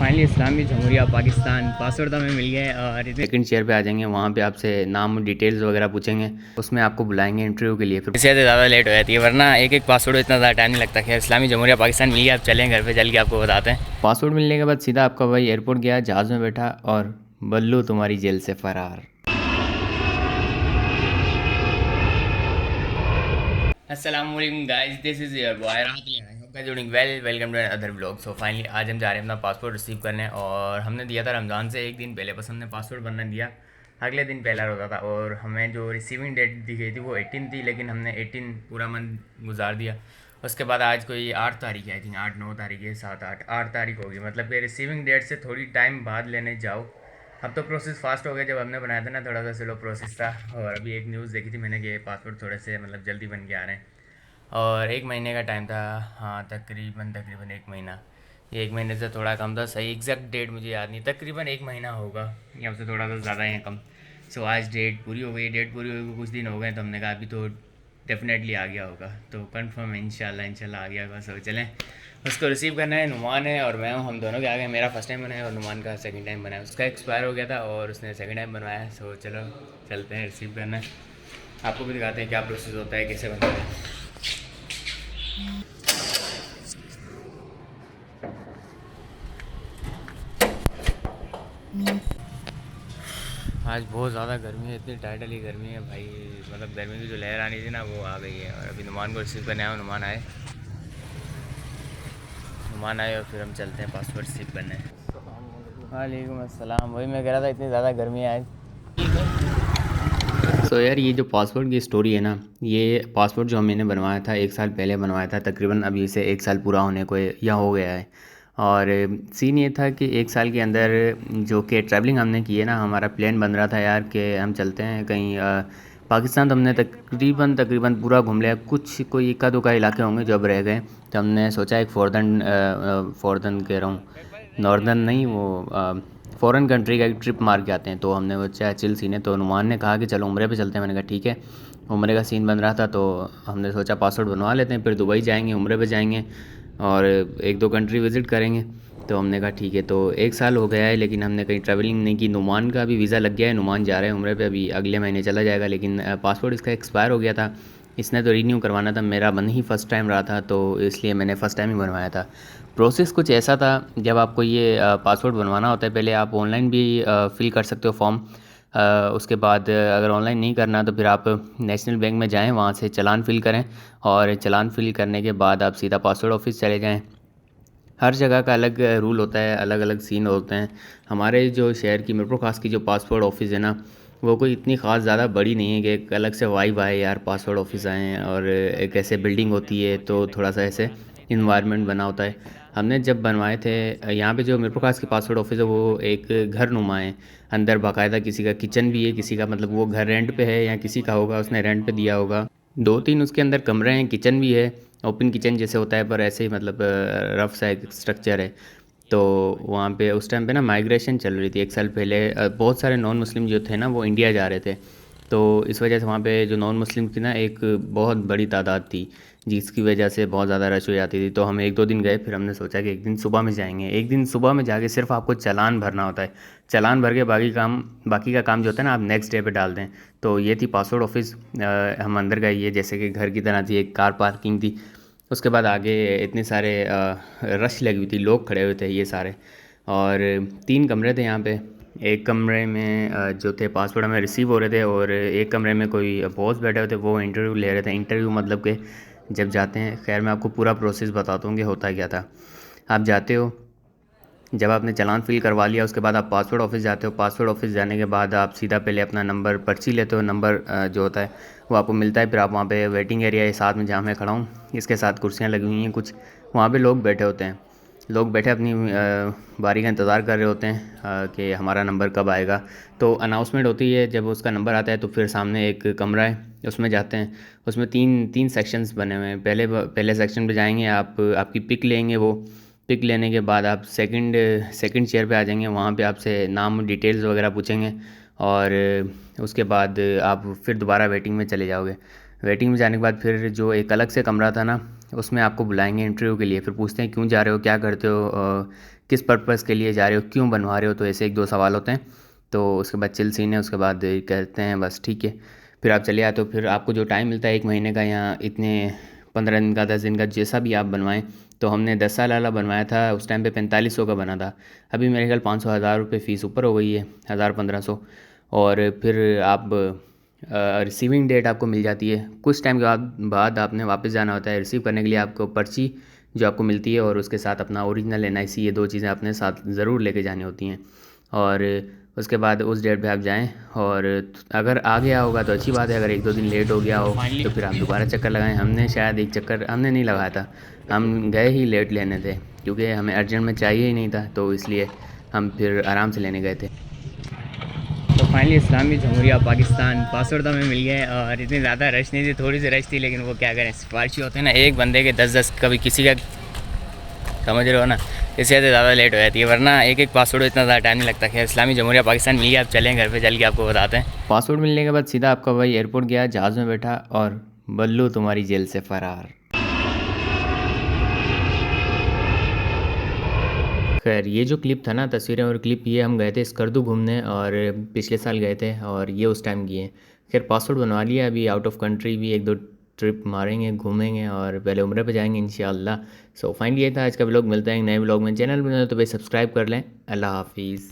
Finally इस्लामी जमहूरिया Pakistan password हमें मिल गया है और सेकंड चेयर पे आ जाएंगे। वहाँ पे आपसे नाम डिटेल्स वगैरह पूछेंगे, उसमें आपको बुलाएंगे इंटरव्यू के लिए। फिर इससे ज़्यादा लेट हो जाती है, वरना एक एक पासवर्ड इतना ज़्यादा टाइम नहीं लगता। खैर इस्लामी जमहूरिया पाकिस्तान मिल गया, आप चलें घर पे चल के आपको बताते हैं। पासवर्ड मिलने के बाद सीधा आपका भाई एयरपोर्ट गया, जहाज़ में बैठा और बल्लू तुम्हारी जेल से फ़रार। अस्सलामुअलैकुम guys, this is your boy Rahat Ali. I hope guys doing well. Welcome to other vlog. So finally आज हम जा रहे हैं अपना पासपोर्ट रिसीव करने, और हमने दिया था रमज़ान से एक दिन पहले, बस हमने पासपोर्ट बनने दिया अगले दिन पहला होता था। और हमें जो रिसीविंग डेट दी गई थी वो 18 थी, लेकिन हमने 18 पूरा मंथ गुजार दिया। उसके बाद आज कोई 8 तारीख है, आई थिंक 8 9 तारीख है, 7 8 तारीख होगी। मतलब कि रिसीविंग डेट से थोड़ी टाइम बाद लेने जाओ। अब तो प्रोसेस फास्ट हो गया, जब हमने बनाया था ना थोड़ा सा स्लो प्रोसेस था। और अभी एक न्यूज़ देखी थी मैंने कि पासपोर्ट थोड़े से मतलब जल्दी बन के आ रहे हैं, और एक महीने का टाइम था। हाँ, तकरीबन तकरीबन एक महीना, ये एक महीने से थोड़ा कम था। सही एग्जैक्ट डेट मुझे याद नहीं, तकरीबन एक महीना होगा या उससे थोड़ा सा ज़्यादा या कम। सो आज डेट पूरी हो गई। डेट पूरी हुई को कुछ दिन हो गए, तो हमने कहा अभी तो डेफिनेटली आ गया होगा, तो कंफर्म है इंशाल्लाह इंशाल्लाह आ गया होगा। सो चलें, उसको रिसीव करना है। नुमान है और मैं हूँ, हम दोनों के आ गए। मेरा फर्स्ट टाइम बनाया और नुमान का सेकंड टाइम बनाया। उसका एक्सपायर हो गया था और उसने सेकंड टाइम बनवाया है। सो चलो चलते हैं, रिसीव करना है। आपको भी दिखाते हैं क्या प्रोसेस होता है, कैसे बनता है। आज बहुत ज़्यादा गर्मी है, इतनी टाइटली गर्मी है भाई। मतलब गर्मी की जो लहर आनी थी ना वो आ गई है। और अभी नुमान को रिसीव करने आया, नुमान आए और फिर हम चलते हैं पासपोर्ट रिसीव करने। वालेकुम अस्सलाम। वही मैं कह रहा था, इतनी ज़्यादा गर्मी है आज। सो यार, ये जो पासपोर्ट की स्टोरी है ना, ये पासपोर्ट जो मैंने बनवाया था 1 साल पहले बनवाया था, तकरीबन अभी से 1 साल पूरा होने को या हो गया है। और सीन ये था कि 1 साल के अंदर जो कि ट्रैवलिंग हमने की है ना, हमारा प्लान बन रहा था यार कि हम चलते हैं कहीं पाकिस्तान। तो हमने तकरीबन तकरीबन पूरा घूम लिया, कुछ कोई इक्का दुक्का इलाके होंगे जो अब रह गए। तो हमने सोचा एक फॉर्दर्न कह रहा हूँ, नॉर्दर्न नहीं, वो फ़ॉरेन कंट्री का एक ट्रिप मार के आते हैं। तो हमने वो चाहे चिल सीन है, तो नुमान ने कहा कि चलो उम्रे पे चलते हैं। मैंने कहा ठीक है। उम्रे का सीन बन रहा था, तो हमने सोचा पासपोर्ट बनवा लेते हैं, फिर दुबई जाएंगे, उम्रे पे जाएंगे और एक दो कंट्री विज़िट करेंगे। तो हमने कहा ठीक है। तो 1 साल हो गया है, लेकिन हमने कहीं ट्रैवलिंग नहीं की। नुमान का भी वीज़ा लग गया है, नुमान जा रहे हैं उम्रे पे, अभी अगले महीने चला जाएगा। लेकिन पासपोर्ट इसका एक्सपायर हो गया था, इसने तो रीन्यू करवाना था। मेरा बन ही फ़र्स्ट टाइम रहा था, तो इसलिए मैंने फ़र्स्ट टाइम ही बनवाया था। प्रोसेस कुछ ऐसा था, जब आपको ये पासवर्ड बनवाना होता है, पहले आप ऑनलाइन भी फ़िल कर सकते हो फॉर्म। उसके बाद अगर ऑनलाइन नहीं करना तो फिर आप नेशनल बैंक में जाएं, वहाँ से चालान फ़िल करें, और चालान फ़िल करने के बाद आप सीधा पासवर्ड ऑफिस चले जाएं। हर जगह का अलग रूल होता है, अलग अलग सीन होते हैं। हमारे जो शहर की मिरपुर खास की जो पासपोर्ट ऑफिस है ना, वो कोई इतनी ख़ास ज़्यादा बड़ी नहीं है कि एक अलग से वाइब आए यार पासपोर्ट ऑफिस आए। और एक ऐसे बिल्डिंग होती है, तो थोड़ा सा ऐसे इन्वायरमेंट बना होता है। हमने जब बनवाए थे यहाँ पे जो मिरपुर खास की पासपोर्ट ऑफिस है, वो एक घर नुमा है। अंदर बाकायदा किसी का किचन भी है, किसी का मतलब वो घर रेंट पे है या किसी का होगा, उसने रेंट पे दिया होगा। 2 3 उसके अंदर कमरे हैं, किचन भी है, ओपन किचन जैसे होता है, पर ऐसे ही मतलब रफ सा एक स्ट्रक्चर है। तो वहाँ पे उस टाइम पे ना माइग्रेशन चल रही थी 1 साल पहले। बहुत सारे नॉन मुस्लिम जो थे ना, वो इंडिया जा रहे थे। तो इस वजह से वहाँ पे जो नॉन मुस्लिम की ना एक बहुत बड़ी तादाद थी, जिसकी वजह से बहुत ज़्यादा रश हो जाती थी। तो हम 1 2 दिन गए, फिर हमने सोचा कि एक दिन सुबह में जाएंगे। एक दिन सुबह में जाके सिर्फ आपको चालान भरना होता है। चालान भर के बाकी का काम जो होता है ना, आप नेक्स्ट डे पे डाल दें। तो ये थी पासपोर्ट ऑफिस। हम अंदर गए, ये जैसे कि घर की तरह थी, एक कार पार्किंग थी। उसके बाद आगे इतने सारे रश लगी हुई थी, लोग खड़े हुए थे ये सारे। और 3 कमरे थे यहाँ पे। एक कमरे में जो थे पासपोर्ट हमें रिसीव हो रहे थे, और एक कमरे में कोई बॉस बैठे हुए थे, वो इंटरव्यू ले रहे थे। इंटरव्यू मतलब कि जब जाते हैं, खैर मैं आपको पूरा प्रोसेस बताता हूँ कि होता क्या था। आप जाते हो, जब आपने चालान फ़िल करवा लिया, उसके बाद आप पासपोर्ट ऑफिस जाते हो। पासपोर्ट ऑफिस जाने के बाद आप सीधा पहले अपना नंबर पर्ची लेते हो। नंबर जो होता है वो आपको मिलता है। फिर आप वहाँ पे वेटिंग एरिया है साथ में, जहाँ मैं खड़ा हूँ, इसके साथ कुर्सियाँ लगी हुई हैं कुछ, वहाँ पे लोग बैठे होते हैं। लोग बैठे अपनी बारी का इंतज़ार कर रहे होते हैं कि हमारा नंबर कब आएगा। तो अनाउंसमेंट होती है, जब उसका नंबर आता है तो फिर सामने एक कमरा है, उसमें जाते हैं। उसमें तीन तीन सेक्शंस बने हुए हैं। पहले सेक्शन पे जाएंगे, आपकी पिक लेंगे। वो पिक लेने के बाद आप सेकंड चेयर पे आ जाएंगे। वहाँ पे आपसे नाम डिटेल्स वगैरह पूछेंगे, और उसके बाद आप फिर दोबारा वेटिंग में चले जाओगे। वेटिंग में जाने के बाद फिर जो एक अलग से कमरा था ना, उसमें आपको बुलाएंगे इंटरव्यू के लिए। फिर पूछते हैं क्यों जा रहे हो, क्या करते हो, किस पर्पज़ के लिए जा रहे हो, क्यों बनवा रहे हो, तो ऐसे 1-2 सवाल होते हैं। तो उसके बाद चिल सीन है, उसके बाद कहते हैं बस ठीक है, फिर आप चले आते हो। फिर आपको जो टाइम मिलता है 1 महीने का या इतने 15 दिन का, 10 दिन का, जैसा भी आप बनवाएं। तो हमने 10 साल वाला बनवाया था, उस टाइम पे 4500 का बना था। अभी मेरे ख्याल 500 हज़ार रुपये फ़ीस ऊपर हो गई है, 1000-1500। और फिर आप रिसीविंग डेट आपको मिल जाती है, कुछ टाइम के बाद आपने वापस जाना होता है। रिसीव करने के लिए आपको पर्ची जो आपको मिलती है और उसके साथ अपना ओरिजिनल एनआईसी, ये 2 चीज़ें अपने साथ ज़रूर लेके जानी होती हैं। और उसके बाद उस डेट पे आप जाएं, और अगर आ गया होगा तो अच्छी बात है, अगर 1-2 दिन लेट हो गया हो तो फिर आप दोबारा चक्कर लगाएं। हमने शायद एक चक्कर हमने नहीं लगाया था, हम गए ही लेट लेने थे, क्योंकि हमें अर्जेंट में चाहिए ही नहीं था, तो इसलिए हम फिर आराम से लेने गए थे। तो फाइनली इस्लामी जमहूरिया पाकिस्तान पासवर्ड तो हमें मिल गए, और इतनी ज़्यादा रश नहीं थी, थोड़ी सी रश थी, लेकिन वो क्या करें, सिफारशी होते हैं ना, एक बंदे के 10-10, कभी किसी का, समझ रहे हो ना, इससे ज़्यादा लेट हो जाती है, वरना एक पासवर्ड इतना ज़्यादा टाइम नहीं लगता। खैर इस्लामी जमहूरिया पाकिस्तान मिल गया, अब चलें घर पे चल के आपको बताते हैं। पासपोर्ट मिलने के बाद सीधा आपका भाई एयरपोर्ट गया, जहाज़ में बैठा, और बल्लू तुम्हारी जेल से फ़रार। खैर ये जो क्लिप था ना, तस्वीरें और क्लिप, ये हम गए थे स्कर्दू घूमने, और पिछले साल गए थे, और ये उस टाइम किए। खैर पासपोर्ट बनवा लिया, अभी आउट ऑफ कंट्री भी 1-2 ट्रिप मारेंगे, घूमेंगे, और पहले उम्र पे जाएंगे इंशाल्लाह। सो फाइनली ये था आज का व्लॉग। मिलता है एक नए व्लॉग में। चैनल में तो भाई सब्सक्राइब कर लें। अल्लाह हाफिज़।